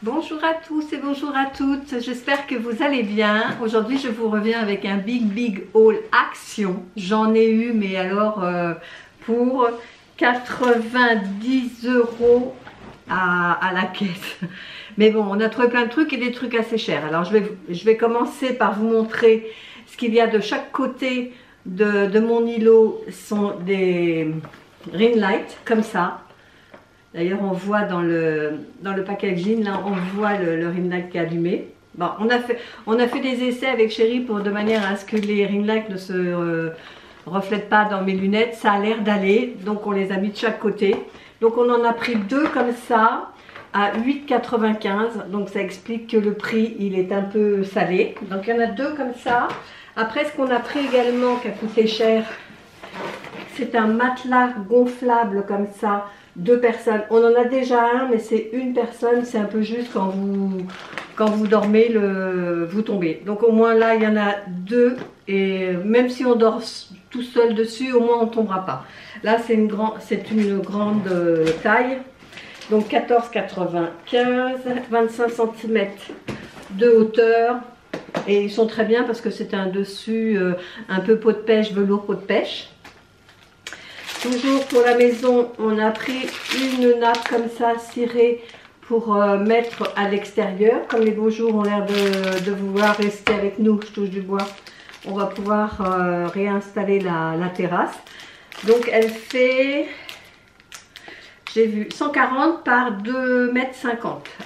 Bonjour à tous et bonjour à toutes, j'espère que vous allez bien. Aujourd'hui je vous reviens avec un big haul action. J'en ai eu mais alors pour 90 € à la caisse. Mais bon, on a trouvé plein de trucs et des trucs assez chers. Alors je vais commencer par vous montrer ce qu'il y a de chaque côté de mon îlot. Ce sont des ring lights comme ça. D'ailleurs, on voit dans le packaging, là, on voit le ring light qui est allumé. Bon, on a fait des essais avec Chérie de manière à ce que les ring lights ne se reflètent pas dans mes lunettes. Ça a l'air d'aller, donc on les a mis de chaque côté. Donc on en a pris deux comme ça à 8,95 €. Donc ça explique que le prix, il est un peu salé. Donc il y en a deux comme ça. Après, ce qu'on a pris également, qui a coûté cher, c'est un matelas gonflable comme ça. Deux personnes, on en a déjà un mais c'est une personne, c'est un peu juste quand vous dormez, vous tombez. Donc au moins là il y en a deux et même si on dort tout seul dessus, au moins on ne tombera pas. Là c'est une grande taille, donc 14,95 €, 25 cm de hauteur et ils sont très bien parce que c'est un dessus un peu peau de pêche, velours peau de pêche. Toujours pour la maison, on a pris une nappe comme ça cirée pour mettre à l'extérieur. Comme les beaux jours ont l'air de vouloir rester avec nous, je touche du bois, on va pouvoir réinstaller la terrasse. Donc elle fait, j'ai vu, 140 par 2,50 m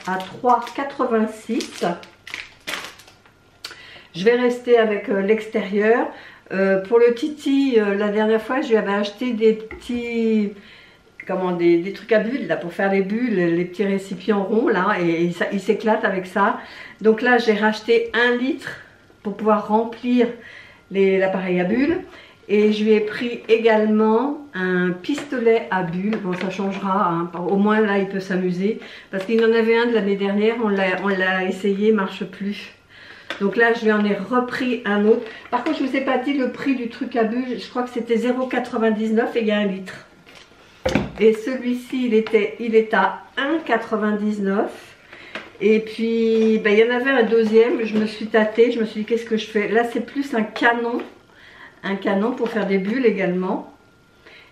à 3,86 €. Je vais rester avec l'extérieur. Pour le Titi, la dernière fois, je lui avais acheté des petits, des trucs à bulles, là, pour faire les bulles, les petits récipients ronds, là, et il s'éclate avec ça. Donc là, j'ai racheté 1 litre pour pouvoir remplir l'appareil à bulles. Et je lui ai pris également un pistolet à bulles. Bon, ça changera, hein. Au moins là, il peut s'amuser. Parce qu'il en avait un de l'année dernière, on l'a essayé, marche plus. Donc là, je lui en ai repris un autre. Par contre, je ne vous ai pas dit le prix du truc à bulles. Je crois que c'était 0,99 € et il y a 1 litre. Et celui-ci, il est à 1,99 €. Et puis, ben, il y en avait un deuxième. Je me suis tâtée. Je me suis dit, qu'est-ce que je fais? Là, c'est plus un canon. Un canon pour faire des bulles également.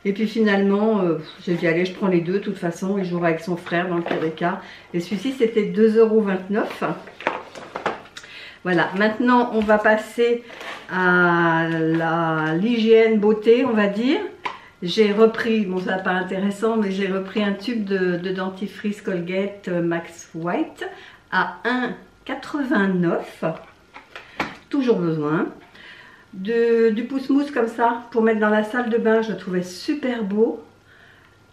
Et puis finalement, j'ai dit, allez, je prends les deux. De toute façon, il jouera avec son frère dans le pire des cas. Et celui-ci, c'était 2,29 €. Voilà, maintenant on va passer à l'hygiène beauté, on va dire. J'ai repris, bon ça pas intéressant, mais j'ai repris un tube de dentifrice Colgate Max White à 1,89 €. Toujours besoin. Du pouce-mousse comme ça, pour mettre dans la salle de bain, je le trouvais super beau.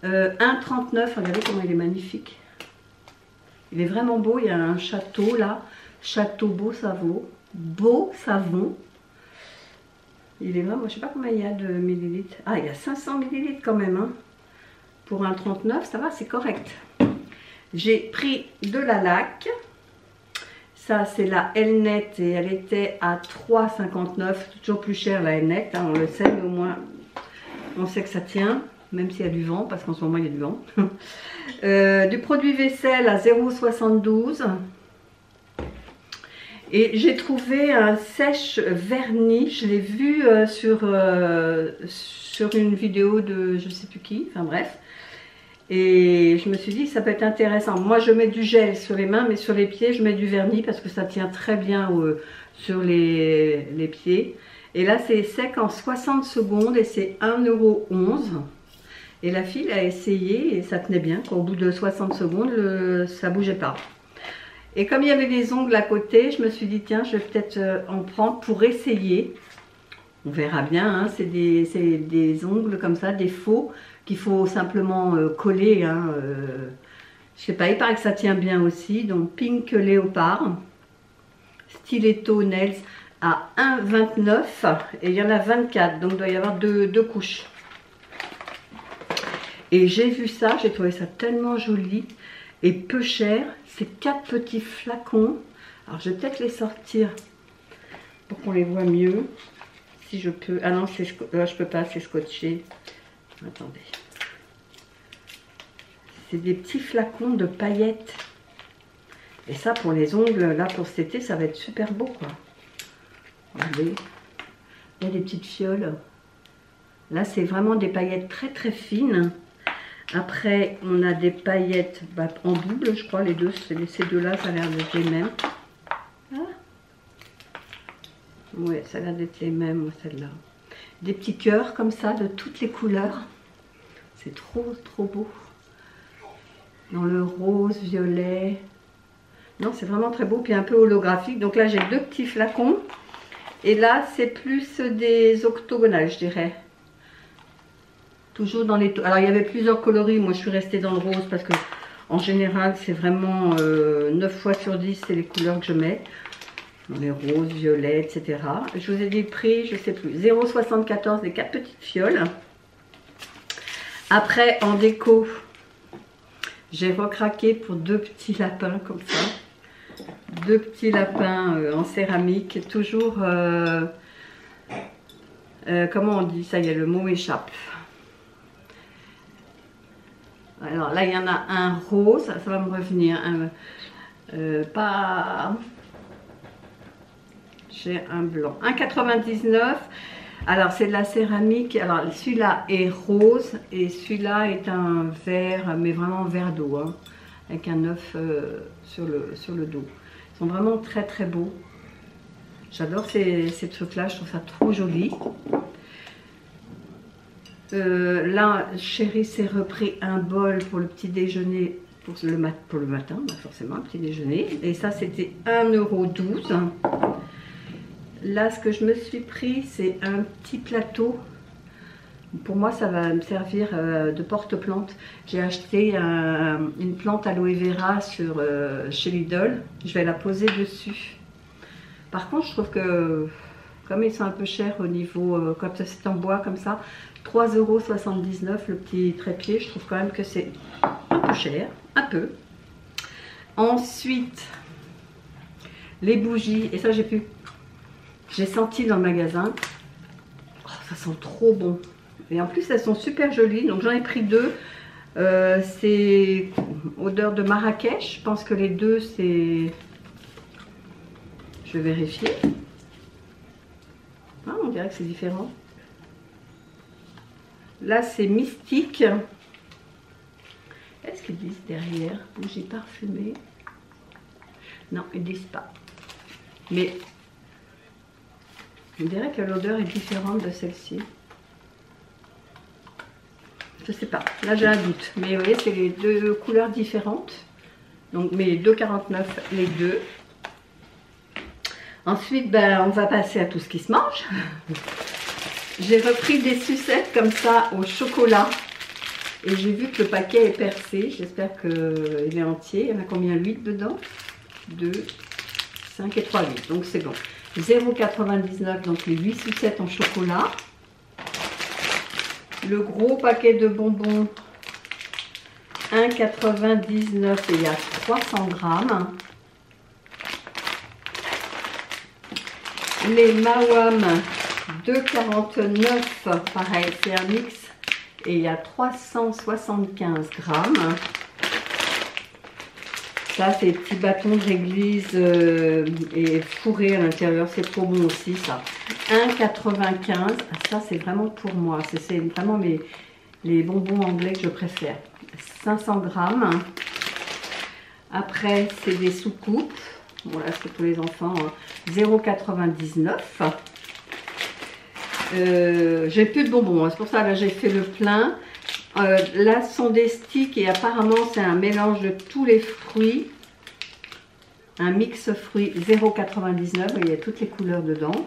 1,39 €, regardez comment il est magnifique. Il est vraiment beau, il y a un château là. Château Beau Savon. Il est vraiment, je ne sais pas combien il y a de millilitres. Ah, il y a 500 millilitres quand même. Hein. Pour 1,39 €, ça va, c'est correct. J'ai pris de la laque. Ça, c'est la Elnet et elle était à 3,59 €. Toujours plus cher la Elnet, hein, on le sait, mais au moins on sait que ça tient. Même s'il y a du vent, parce qu'en ce moment il y a du vent. Du produit vaisselle à 0,72 €. Et j'ai trouvé un sèche vernis, je l'ai vu sur une vidéo de je sais plus qui, enfin bref. Et je me suis dit ça peut être intéressant. Moi je mets du gel sur les mains, mais sur les pieds je mets du vernis parce que ça tient très bien sur les pieds. Et là c'est sec en 60 secondes et c'est 1,11 €. Et la fille a essayé et ça tenait bien. Au bout de 60 secondes, ça bougeait pas. Et comme il y avait des ongles à côté, je me suis dit, tiens, je vais peut-être en prendre pour essayer. On verra bien, hein, c'est des ongles comme ça, des faux, qu'il faut simplement coller. Hein, je sais pas, il paraît que ça tient bien aussi. Donc, Pink Léopard, Stiletto Nails à 1,29 € et il y en a 24, donc il doit y avoir deux couches. Et j'ai vu ça, j'ai trouvé ça tellement joli. Et peu cher, c'est 4 petits flacons. Alors je vais peut-être les sortir pour qu'on les voit mieux. Si je peux. Ah non, là, je peux pas, c'est scotché. Attendez. C'est des petits flacons de paillettes. Et ça, pour les ongles, là, pour cet été, ça va être super beau, quoi. Regardez. Il y a des petites fioles. Là, c'est vraiment des paillettes très, très fines. Après, on a des paillettes en double, je crois. Les deux, ces deux-là, ça a l'air d'être les mêmes. Ah. Ouais, ça a l'air d'être les mêmes, celle-là. Des petits cœurs comme ça, de toutes les couleurs. C'est trop, trop beau. Dans le rose, violet. Non, c'est vraiment très beau. Puis un peu holographique. Donc là, j'ai deux petits flacons. Et là, c'est plus des octogonales, je dirais. Toujours dans les... Alors, il y avait plusieurs coloris. Moi, je suis restée dans le rose parce que, en général, c'est vraiment 9 fois sur 10, c'est les couleurs que je mets. Les roses, violets, etc. Je vous ai dit le prix, je ne sais plus. 0,74 les 4 petites fioles. Après, en déco, j'ai recraqué pour deux petits lapins comme ça. Deux petits lapins en céramique. Toujours, comment on dit ça? Y a le mot m'échappe. Alors là, il y en a un rose, ça va me revenir. Pas... J'ai un blanc. 1,99. Alors, c'est de la céramique. Alors, celui-là est rose et celui-là est un vert, mais vraiment vert d'eau, hein, avec un œuf sur le dos. Ils sont vraiment très, très beaux. J'adore ces trucs-là. Je trouve ça trop joli. Là, Chérie s'est repris un bol pour le petit déjeuner, pour le matin, bah forcément, un petit déjeuner. Et ça, c'était 1,12 €. Là, ce que je me suis pris, c'est un petit plateau. Pour moi, ça va me servir de porte-plante. J'ai acheté une plante aloe vera chez Lidl. Je vais la poser dessus. Par contre, je trouve que, comme ils sont un peu chers au niveau, comme c'est en bois comme ça, 3,79 € le petit trépied. Je trouve quand même que c'est un peu cher, un peu. Ensuite, les bougies. Et ça, j'ai senti dans le magasin. Oh, ça sent trop bon. Et en plus, elles sont super jolies. Donc, j'en ai pris deux. C'est odeur de Marrakech. Je pense que les deux, c'est... Je vais vérifier. Ah, on dirait que c'est différent. Là, c'est Mystique. Est-ce qu'ils disent derrière? Bougie parfumée. Non, ils ne disent pas. Mais on dirait que l'odeur est différente de celle-ci. Je sais pas. Là, j'ai un doute. Mais vous voyez, c'est les deux couleurs différentes. Donc, mais 2,49 les deux. Ensuite, ben, on va passer à tout ce qui se mange. J'ai repris des sucettes comme ça au chocolat. Et j'ai vu que le paquet est percé. J'espère qu'il est entier. Il y en a combien? 8 dedans? 2, 5 et 3, 8. Donc c'est bon. 0,99 donc les 8 sucettes en chocolat. Le gros paquet de bonbons, 1,99 et il y a 300 grammes. Les Mawam, 2,49, pareil, c'est un mix et il y a 375 grammes. Ça, c'est des petits bâtons de réglisse et fourrés à l'intérieur, c'est trop bon aussi ça. 1,95, ça c'est vraiment pour moi, c'est vraiment les bonbons anglais que je préfère. 500 grammes. Après, c'est des soucoupes. Voilà, c'est pour les enfants. 0,99. J'ai plus de bonbons, hein, c'est pour ça là j'ai fait le plein. Là, ce sont des sticks et apparemment c'est un mélange de tous les fruits. Un mix fruits 0,99. Il y a toutes les couleurs dedans.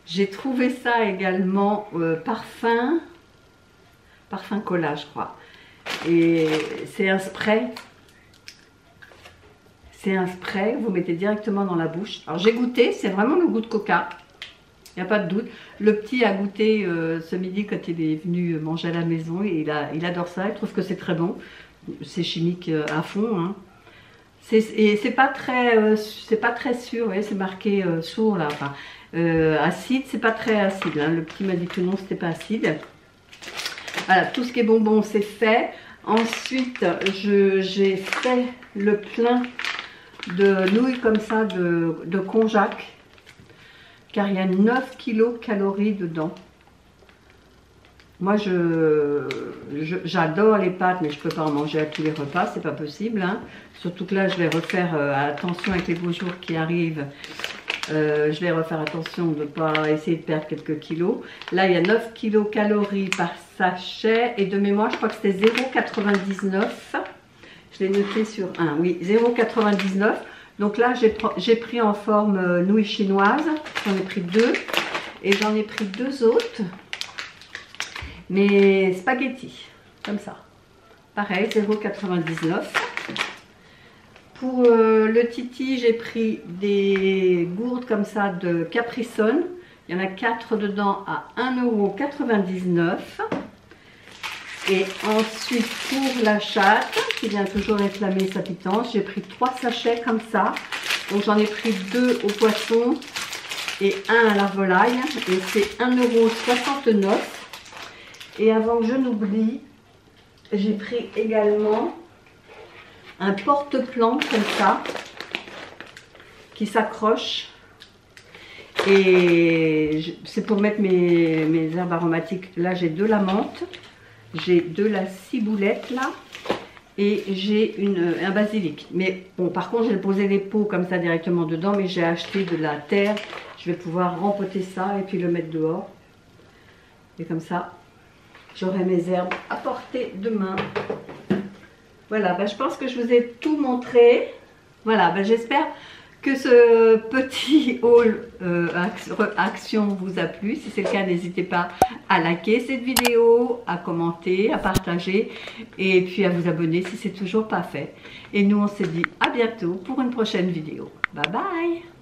J'ai trouvé ça également parfum cola, je crois. Et c'est un spray. C'est un spray que vous mettez directement dans la bouche. Alors j'ai goûté, c'est vraiment le goût de coca. Il n'y a pas de doute. Le petit a goûté ce midi quand il est venu manger à la maison. Et il adore ça, il trouve que c'est très bon. C'est chimique à fond. Hein. Et c'est pas très sûr, ouais, c'est marqué sourd là. Enfin, acide, c'est pas très acide. Hein. Le petit m'a dit que non, c'était pas acide. Voilà, tout ce qui est bonbon, c'est fait. Ensuite, j'ai fait le plein de nouilles comme ça de konjac, car il y a 9 kilocalories dedans. Moi, j'adore les pâtes, mais je ne peux pas en manger à tous les repas, c'est pas possible. Hein. Surtout que là, je vais refaire attention avec les beaux jours qui arrivent. Je vais refaire attention de ne pas essayer de perdre quelques kilos. Là, il y a 9 kilocalories par sachet. Et de mémoire, je crois que c'était 0,99. Je l'ai noté sur 1. Oui, 0,99. Donc là, j'ai pris en forme nouilles chinoises. J'en ai pris 2. Et j'en ai pris 2 autres. Mais spaghettis, comme ça. Pareil, 0,99. Pour le titi, j'ai pris des gourdes comme ça de Capri Sun. Il y en a 4 dedans à 1,99 €. Et ensuite, pour la chatte, qui vient toujours réclamer sa pitance, j'ai pris 3 sachets comme ça. Donc j'en ai pris 2 au poisson et 1 à la volaille. Et c'est 1,69 €. Et avant que je n'oublie, j'ai pris également un porte-plantes comme ça, qui s'accroche. Et c'est pour mettre mes herbes aromatiques. Là, j'ai de la menthe, j'ai de la ciboulette là, et j'ai un basilic. Mais bon, par contre, j'ai posé les pots comme ça directement dedans, mais j'ai acheté de la terre. Je vais pouvoir rempoter ça et puis le mettre dehors. Et comme ça, j'aurai mes herbes à portée de main. Voilà, ben je pense que je vous ai tout montré. Voilà, ben j'espère que ce petit haul action vous a plu. Si c'est le cas, n'hésitez pas à liker cette vidéo, à commenter, à partager et puis à vous abonner si ce n'est toujours pas fait. Et nous, on se dit à bientôt pour une prochaine vidéo. Bye bye!